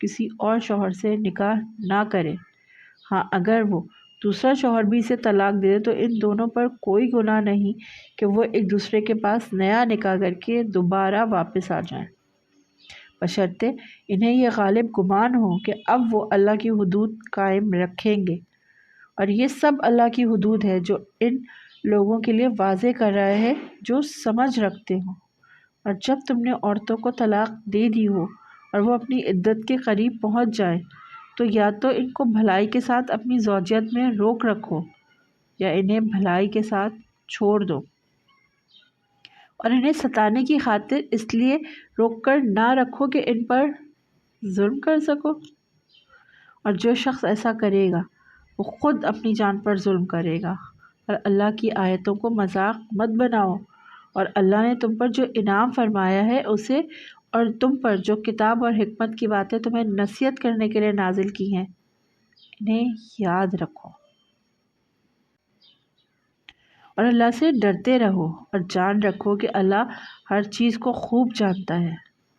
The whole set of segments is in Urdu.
کسی اور شوہر سے نکاح نہ کرے۔ ہاں اگر وہ دوسرا شوہر بھی اسے طلاق دے تو ان دونوں پر کوئی گناہ نہیں کہ وہ ایک دوسرے کے پاس نیا نکاح کر کے دوبارہ واپس آ جائیں، بشرطے انہیں یہ غالب گمان ہو کہ اب وہ اللہ کی حدود قائم رکھیں گے، اور یہ سب اللہ کی حدود ہے جو ان لوگوں کے لیے واضح کر رہا ہے جو سمجھ رکھتے ہوں۔ اور جب تم نے عورتوں کو طلاق دے دی ہو اور وہ اپنی عدت کے قریب پہنچ جائیں تو یا تو ان کو بھلائی کے ساتھ اپنی زوجیت میں روک رکھو یا انہیں بھلائی کے ساتھ چھوڑ دو، اور انہیں ستانے کی خاطر اس لیے روک کر نہ رکھو کہ ان پر ظلم کر سکو، اور جو شخص ایسا کرے گا وہ خود اپنی جان پر ظلم کرے گا۔ اور اللہ کی آیتوں کو مذاق مت بناؤ، اور اللہ نے تم پر جو انعام فرمایا ہے اسے اور تم پر جو کتاب اور حکمت کی باتیں تمہیں نصیحت کرنے کے لیے نازل کی ہیں انہیں یاد رکھو، اور اللہ سے ڈرتے رہو، اور جان رکھو کہ اللہ ہر چیز کو خوب جانتا ہے۔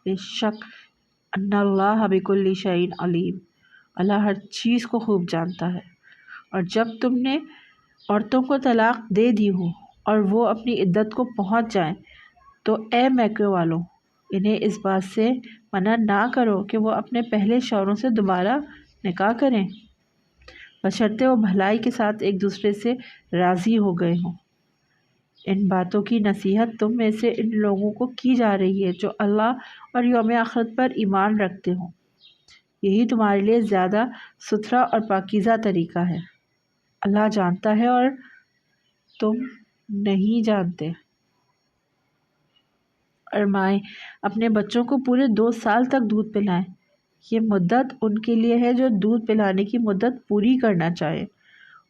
بے شک ان اللہ بکل شیء علیم، اللہ ہر چیز کو خوب جانتا ہے۔ اور جب تم نے عورتوں کو طلاق دے دی ہو اور وہ اپنی عدت کو پہنچ جائیں تو اے میکے والوں انہیں اس بات سے منع نہ کرو کہ وہ اپنے پہلے شوہروں سے دوبارہ نکاح کریں، بشرطے وہ بھلائی کے ساتھ ایک دوسرے سے راضی ہو گئے ہوں۔ ان باتوں کی نصیحت تم میں سے ان لوگوں کو کی جا رہی ہے جو اللہ اور یوم آخرت پر ایمان رکھتے ہوں، یہی تمہارے لیے زیادہ ستھرا اور پاکیزہ طریقہ ہے۔ اللہ جانتا ہے اور تم نہیں جانتے۔ اور مائیں اپنے بچوں کو پورے 2 سال تک دودھ پلائیں، یہ مدت ان کے لیے ہے جو دودھ پلانے کی مدت پوری کرنا چاہے،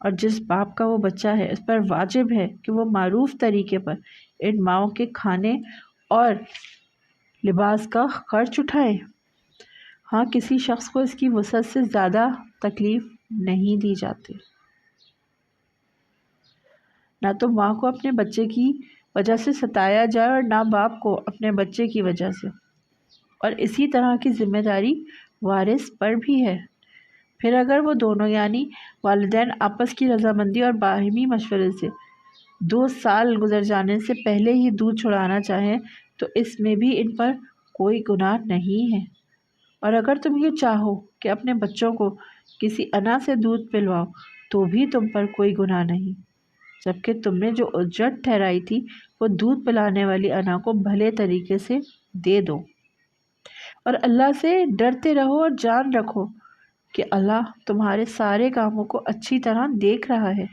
اور جس باپ کا وہ بچہ ہے اس پر واجب ہے کہ وہ معروف طریقے پر ان ماؤں کے کھانے اور لباس کا خرچ اٹھائے۔ ہاں کسی شخص کو اس کی وسعت سے زیادہ تکلیف نہیں دی جاتی۔ نہ تو ماں کو اپنے بچے کی وجہ سے ستایا جائے اور نہ باپ کو اپنے بچے کی وجہ سے، اور اسی طرح کی ذمہ داری وارث پر بھی ہے۔ پھر اگر وہ دونوں یعنی والدین آپس کی رضامندی اور باہمی مشورے سے 2 سال گزر جانے سے پہلے ہی دودھ چھڑانا چاہیں تو اس میں بھی ان پر کوئی گناہ نہیں ہے۔ اور اگر تم یہ چاہو کہ اپنے بچوں کو کسی انا سے دودھ پلواؤ تو بھی تم پر کوئی گناہ نہیں، جبکہ تم نے جو اجرت ٹھہرائی تھی وہ دودھ پلانے والی انا کو بھلے طریقے سے دے دو۔ اور اللہ سے ڈرتے رہو اور جان رکھو کہ اللہ تمہارے سارے کاموں کو اچھی طرح دیکھ رہا ہے۔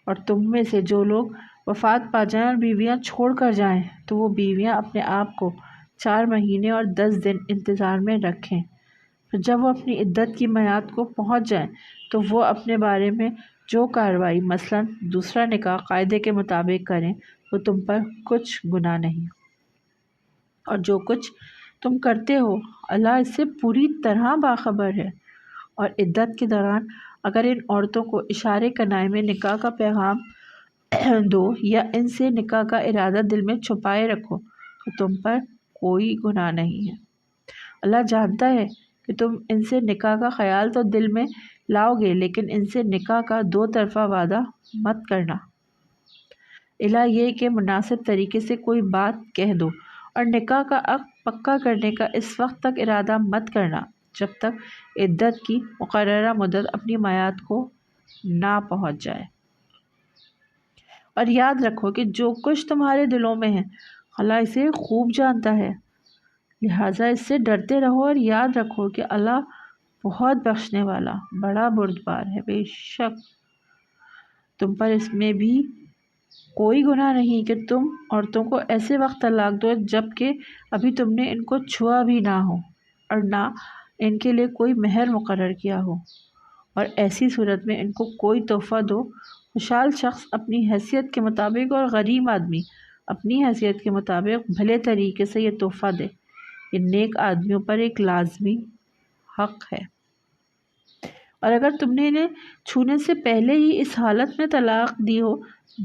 اور تم میں سے جو لوگ وفات پا جائیں اور بیویاں چھوڑ کر جائیں تو وہ بیویاں اپنے آپ کو 4 مہینے اور 10 دن انتظار میں رکھیں، پھر جب وہ اپنی عدت کی میعاد کو پہنچ جائیں تو وہ اپنے بارے میں جو کارروائی مثلاً دوسرا نکاح قاعدے کے مطابق کریں وہ تم پر کچھ گناہ نہیں، اور جو کچھ تم کرتے ہو اللہ اس سے پوری طرح باخبر ہے۔ اور عدت کے دوران اگر ان عورتوں کو اشارے کنائے میں نکاح کا پیغام دو یا ان سے نکاح کا ارادہ دل میں چھپائے رکھو تو تم پر کوئی گناہ نہیں ہے۔ اللہ جانتا ہے کہ تم ان سے نکاح کا خیال تو دل میں لاؤ گے لیکن ان سے نکاح کا 2 طرفہ وعدہ مت کرنا، الا یہ کہ مناسب طریقے سے کوئی بات کہہ دو، اور نکاح کا عقد پکا کرنے کا اس وقت تک ارادہ مت کرنا جب تک عدت کی مقررہ مدت اپنی میعاد کو نہ پہنچ جائے۔ اور یاد رکھو کہ جو کچھ تمہارے دلوں میں ہے اللہ اسے خوب جانتا ہے، لہٰذا اس سے ڈرتے رہو اور یاد رکھو کہ اللہ بہت بخشنے والا بڑا بردبار ہے۔ بے شک تم پر اس میں بھی کوئی گناہ نہیں کہ تم عورتوں کو ایسے وقت طلاق دو جب کہ ابھی تم نے ان کو چھوا بھی نہ ہو اور نہ ان کے لیے کوئی مہر مقرر کیا ہو، اور ایسی صورت میں ان کو کوئی تحفہ دو۔ خوشحال شخص اپنی حیثیت کے مطابق اور غریب آدمی اپنی حیثیت کے مطابق بھلے طریقے سے یہ تحفہ دے، یہ نیک آدمیوں پر ایک لازمی حق ہے۔ اور اگر تم نے انہیں چھونے سے پہلے ہی اس حالت میں طلاق دی ہو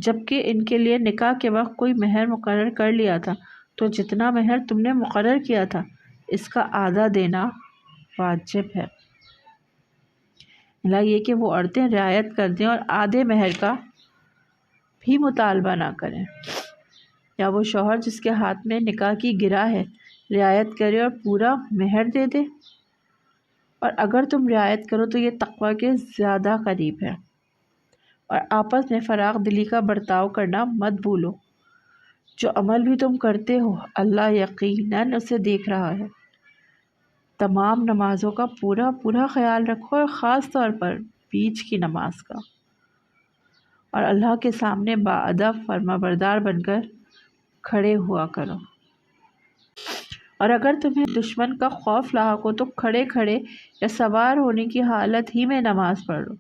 جبکہ ان کے لیے نکاح کے وقت کوئی مہر مقرر کر لیا تھا تو جتنا مہر تم نے مقرر کیا تھا اس کا آدھا دینا واجب ہے۔ اللہ یہ کہ وہ عورتیں رعایت کر دیں اور آدھے مہر کا بھی مطالبہ نہ کریں، یا وہ شوہر جس کے ہاتھ میں نکاح کی گرہ ہے رعایت کرے اور پورا مہر دے دے، اور اگر تم رعایت کرو تو یہ تقوی کے زیادہ قریب ہے، اور آپس میں فراغ دلی کا برتاؤ کرنا مت بھولو، جو عمل بھی تم کرتے ہو اللہ یقیناً اسے دیکھ رہا ہے۔ تمام نمازوں کا پورا پورا خیال رکھو، اور خاص طور پر بیچ کی نماز کا، اور اللہ کے سامنے باادب فرما بردار بن کر کھڑے ہوا کرو، اور اگر تمہیں دشمن کا خوف لاحق ہو تو کھڑے کھڑے یا سوار ہونے کی حالت ہی میں نماز پڑھ لو،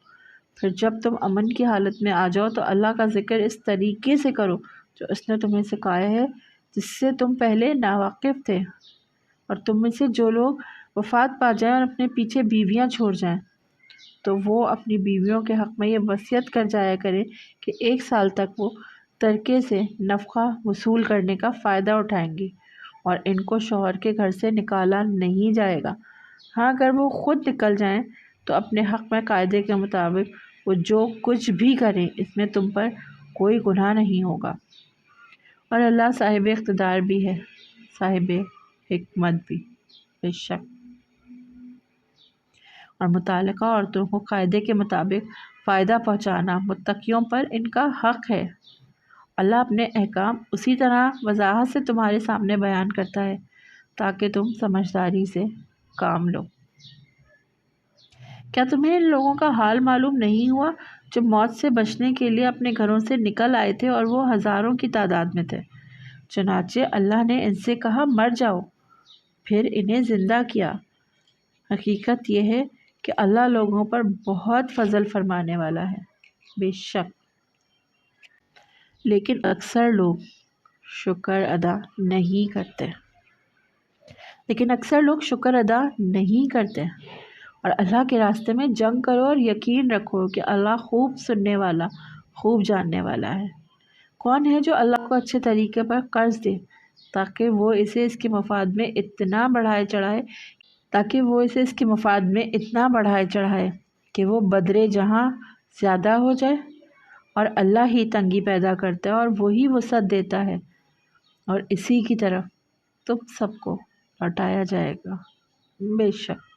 پھر جب تم امن کی حالت میں آ جاؤ تو اللہ کا ذکر اس طریقے سے کرو جو اس نے تمہیں سکھایا ہے، جس سے تم پہلے ناواقف تھے، اور تم میں سے جو لوگ وفات پا جائیں اور اپنے پیچھے بیویاں چھوڑ جائیں تو وہ اپنی بیویوں کے حق میں یہ وصیت کر جایا کریں کہ 1 سال تک وہ ترکے سے نفقہ وصول کرنے کا فائدہ اٹھائیں گی، اور ان کو شوہر کے گھر سے نکالا نہیں جائے گا۔ ہاں اگر وہ خود نکل جائیں تو اپنے حق میں قاعدے کے مطابق وہ جو کچھ بھی کریں اس میں تم پر کوئی گناہ نہیں ہوگا، اور اللہ صاحب اقتدار بھی ہے، صاحب حکمت بھی۔ بے شک اور متعلقہ عورتوں کو قاعدے کے مطابق فائدہ پہنچانا متقیوں پر ان کا حق ہے۔ اللہ اپنے احکام اسی طرح وضاحت سے تمہارے سامنے بیان کرتا ہے تاکہ تم سمجھداری سے کام لو۔ کیا تمہیں ان لوگوں کا حال معلوم نہیں ہوا جو موت سے بچنے کے لیے اپنے گھروں سے نکل آئے تھے اور وہ ہزاروں کی تعداد میں تھے؟ چنانچہ اللہ نے ان سے کہا مر جاؤ، پھر انہیں زندہ کیا۔ حقیقت یہ ہے کہ اللہ لوگوں پر بہت فضل فرمانے والا ہے۔ بے شک لیکن اکثر لوگ شکر ادا نہیں کرتے، اور اللہ کے راستے میں جنگ کرو اور یقین رکھو کہ اللہ خوب سننے والا، خوب جاننے والا ہے۔ کون ہے جو اللہ کو اچھے طریقے پر قرض دے تاکہ وہ اسے اس کے مفاد میں اتنا بڑھائے چڑھائے کہ وہ بدرے جہاں زیادہ ہو جائے، اور اللہ ہی تنگی پیدا کرتا ہے اور وہی وسعت دیتا ہے، اور اسی کی طرف تم سب کو لوٹایا جائے گا۔ بے شک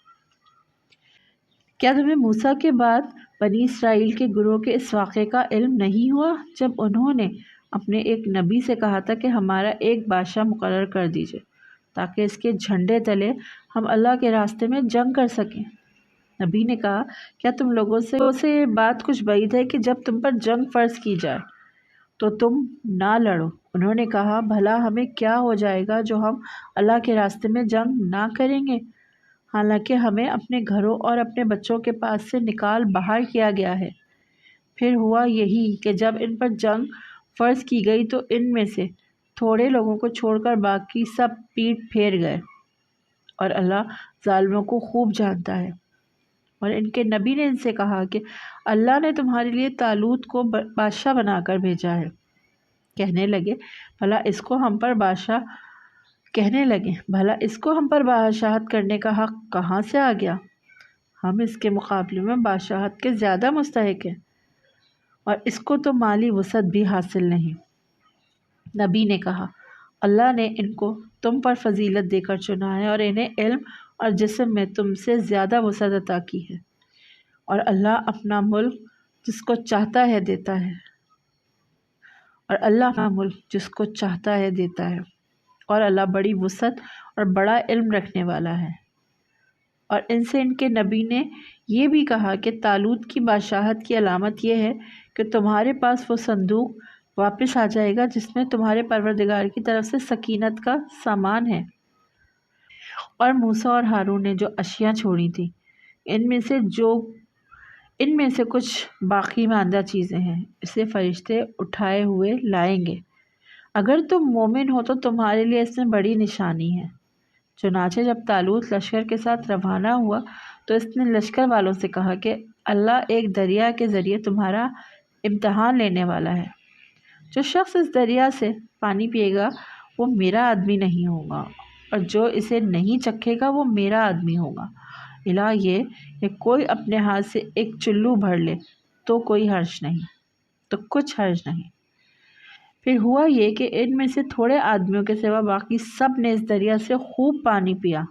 کیا تمہیں موسیٰ کے بعد بنی اسرائیل کے گروہ کے اس واقعے کا علم نہیں ہوا جب انہوں نے اپنے ایک نبی سے کہا تھا کہ ہمارا ایک بادشاہ مقرر کر دیجئے تاکہ اس کے جھنڈے تلے ہم اللہ کے راستے میں جنگ کر سکیں؟ نبی نے کہا کیا تم لوگوں سے یہ بات کچھ بعید ہے کہ جب تم پر جنگ فرض کی جائے تو تم نہ لڑو؟ انہوں نے کہا بھلا ہمیں کیا ہو جائے گا جو ہم اللہ کے راستے میں جنگ نہ کریں گے، حالانکہ ہمیں اپنے گھروں اور اپنے بچوں کے پاس سے نکال باہر کیا گیا ہے۔ پھر ہوا یہی کہ جب ان پر جنگ فرض کی گئی تو ان میں سے تھوڑے لوگوں کو چھوڑ کر باقی سب پیٹ پھیر گئے، اور اللہ ظالموں کو خوب جانتا ہے۔ اور ان کے نبی نے ان سے کہا کہ اللہ نے تمہارے لیے طالوت کو بادشاہ بنا کر بھیجا ہے۔ کہنے لگے بھلا اس کو ہم پر بادشاہت کرنے کا حق کہاں سے آ گیا؟ ہم اس کے مقابلے میں بادشاہت کے زیادہ مستحق ہیں، اور اس کو تو مالی وسعت بھی حاصل نہیں۔ نبی نے کہا اللہ نے ان کو تم پر فضیلت دے کر چنا ہے، اور انہیں علم اور جسم میں تم سے زیادہ وسعت عطا کی ہے، اور اللہ اپنا ملک جس کو چاہتا ہے دیتا ہے، اور اللہ بڑی وسعت اور بڑا علم رکھنے والا ہے۔ اور ان سے ان کے نبی نے یہ بھی کہا کہ طالوت کی بادشاہت کی علامت یہ ہے کہ تمہارے پاس وہ صندوق واپس آ جائے گا جس میں تمہارے پروردگار کی طرف سے سکینت کا سامان ہے، اور موسیٰ اور ہارون نے جو اشیاء چھوڑی تھیں ان میں سے کچھ باقی ماندہ چیزیں ہیں، اسے فرشتے اٹھائے ہوئے لائیں گے۔ اگر تم مومن ہو تو تمہارے لیے اس میں بڑی نشانی ہے۔ چنانچہ جب طالوت لشکر کے ساتھ روانہ ہوا تو اس نے لشکر والوں سے کہا کہ اللہ ایک دریا کے ذریعے تمہارا امتحان لینے والا ہے، جو شخص اس دریا سے پانی پیے گا وہ میرا آدمی نہیں ہوگا، اور جو اسے نہیں چکھے گا وہ میرا آدمی ہوگا۔ الہ یہ کہ کوئی اپنے ہاتھ سے ایک چلو بھر لے تو کوئی حرج نہیں، تو کچھ حرج نہیں۔ پھر ہوا یہ کہ ان میں سے تھوڑے آدمیوں کے سوا باقی سب نے اس دریا سے خوب پانی پیا۔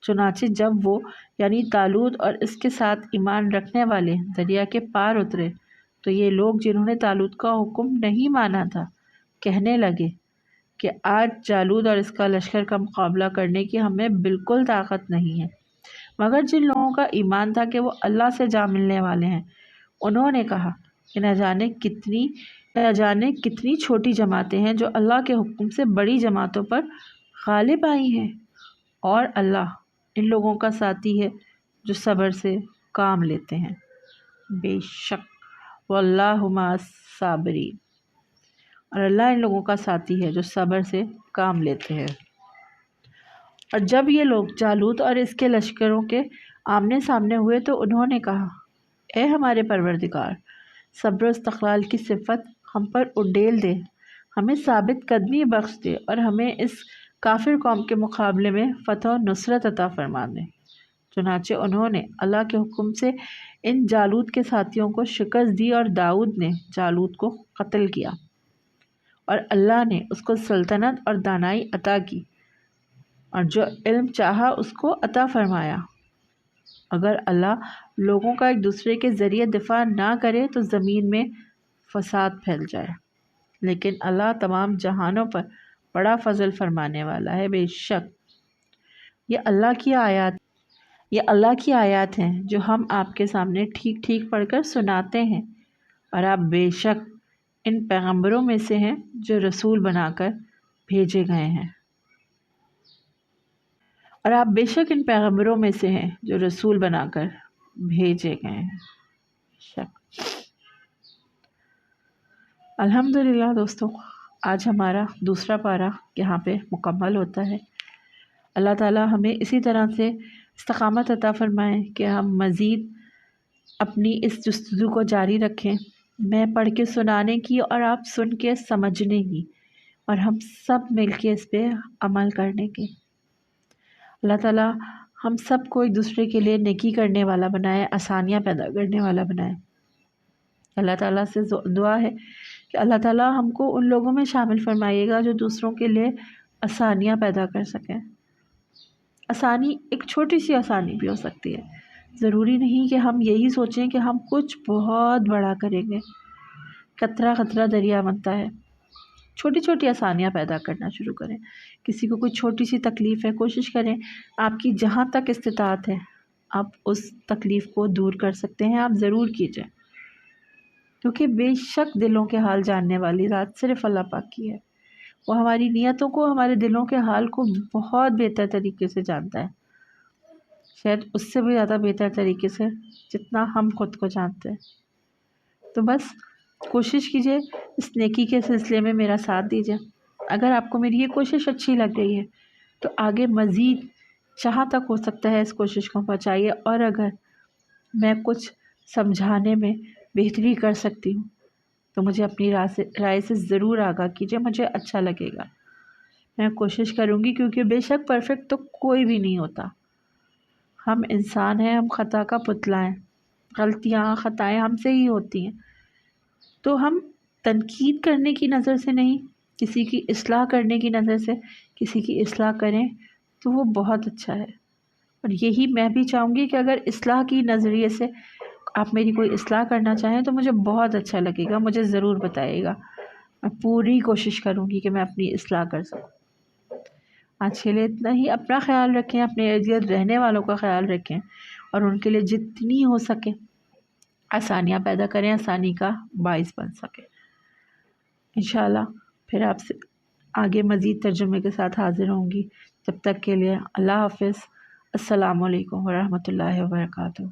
چنانچہ جب وہ یعنی طالوت اور اس کے ساتھ ایمان رکھنے والے دریا کے پار اترے تو یہ لوگ جنہوں نے طالوت کا حکم نہیں مانا تھا کہنے لگے کہ آج جالوت اور اس کا لشکر کا مقابلہ کرنے کی ہمیں بالکل طاقت نہیں ہے۔ مگر جن لوگوں کا ایمان تھا کہ وہ اللہ سے جا ملنے والے ہیں، انہوں نے کہا کہ نہ جانے کتنی چھوٹی جماعتیں ہیں جو اللہ کے حکم سے بڑی جماعتوں پر غالب آئی ہیں، اور اللہ ان لوگوں کا ساتھی ہے جو صبر سے کام لیتے ہیں۔ بے شک واللہ مع الصابرین، اور اللہ ان لوگوں کا ساتھی ہے جو صبر سے کام لیتے ہیں۔ اور جب یہ لوگ جالوت اور اس کے لشکروں کے آمنے سامنے ہوئے تو انہوں نے کہا، اے ہمارے پروردگار، صبر و استقلال کی صفت ہم پر اڈیل دے، ہمیں ثابت قدمی بخش دے اور ہمیں اس کافر قوم کے مقابلے میں فتح و نصرت عطا فرما دے۔ چنانچہ انہوں نے اللہ کے حکم سے ان جالوت کے ساتھیوں کو شکست دی اور داؤد نے جالوت کو قتل کیا، اور اللہ نے اس کو سلطنت اور دانائی عطا کی، اور جو علم چاہا اس کو عطا فرمایا۔ اگر اللہ لوگوں کا ایک دوسرے کے ذریعے دفاع نہ کرے تو زمین میں فساد پھیل جائے، لیکن اللہ تمام جہانوں پر بڑا فضل فرمانے والا ہے۔ بے شک یہ اللہ کی آیات ہیں جو ہم آپ کے سامنے ٹھیک ٹھیک پڑھ کر سناتے ہیں، اور آپ بے شک ان پیغمبروں میں سے ہیں جو رسول بنا کر بھیجے گئے ہیں، شک۔ الحمدللہ دوستو، آج ہمارا دوسرا پارہ یہاں پہ مکمل ہوتا ہے۔ اللہ تعالیٰ ہمیں اسی طرح سے استقامت عطا فرمائے کہ ہم مزید اپنی اس جستجو کو جاری رکھیں، میں پڑھ کے سنانے کی اور آپ سن کے سمجھنے کی، اور ہم سب مل کے اس پہ عمل کرنے کی۔ اللہ تعالیٰ ہم سب کو ایک دوسرے کے لیے نیکی کرنے والا بنائے، آسانیاں پیدا کرنے والا بنائے۔ اللہ تعالیٰ سے دعا ہے کہ اللہ تعالیٰ ہم کو ان لوگوں میں شامل فرمائیے گا جو دوسروں کے لیے آسانیاں پیدا کر سکیں۔ آسانی ایک چھوٹی سی آسانی بھی ہو سکتی ہے، ضروری نہیں کہ ہم یہی سوچیں کہ ہم کچھ بہت بڑا کریں گے۔ قطرہ قطرہ دریا بنتا ہے، چھوٹی چھوٹی آسانیاں پیدا کرنا شروع کریں۔ کسی کو کوئی چھوٹی سی تکلیف ہے، کوشش کریں آپ کی جہاں تک استطاعت ہے آپ اس تکلیف کو دور کر سکتے ہیں، آپ ضرور کیجئے، کیونکہ بے شک دلوں کے حال جاننے والی ذات صرف اللہ پاک کی ہے۔ وہ ہماری نیتوں کو، ہمارے دلوں کے حال کو بہت بہتر طریقے سے جانتا ہے، شاید اس سے بھی زیادہ بہتر طریقے سے جتنا ہم خود کو جانتے ہیں۔ تو بس کوشش کیجئے اس نیکی کے سلسلے میں میرا ساتھ دیجئے۔ اگر آپ کو میری یہ کوشش اچھی لگ رہی ہے تو آگے مزید جہاں تک ہو سکتا ہے اس کوشش کو پہنچائیے، اور اگر میں کچھ سمجھانے میں بہتری کر سکتی ہوں تو مجھے اپنی رائے سے ضرور آگاہ کیجئے، مجھے اچھا لگے گا۔ میں کوشش کروں گی، کیونکہ بے شک پرفیکٹ تو کوئی بھی نہیں ہوتا، ہم انسان ہیں، ہم خطا کا پتلا ہیں، غلطیاں خطائیں ہم سے ہی ہوتی ہیں۔ تو ہم تنقید کرنے کی نظر سے نہیں، کسی کی اصلاح کرنے کی نظر سے کسی کی اصلاح کریں تو وہ بہت اچھا ہے۔ اور یہی میں بھی چاہوں گی کہ اگر اصلاح کی نظریے سے آپ میری کوئی اصلاح کرنا چاہیں تو مجھے بہت اچھا لگے گا، مجھے ضرور بتائیے گا، میں پوری کوشش کروں گی کہ میں اپنی اصلاح کر سکوں۔ آج کے لیے اتنا ہی۔ اپنا خیال رکھیں، اپنے ارد گرد رہنے والوں کا خیال رکھیں، اور ان کے لیے جتنی ہو سکے آسانیاں پیدا کریں، آسانی کا باعث بن سکے۔ انشاءاللہ پھر آپ سے آگے مزید ترجمے کے ساتھ حاضر ہوں گی۔ جب تک کے لیے اللہ حافظ۔ السلام علیکم ورحمۃ اللہ وبرکاتہ۔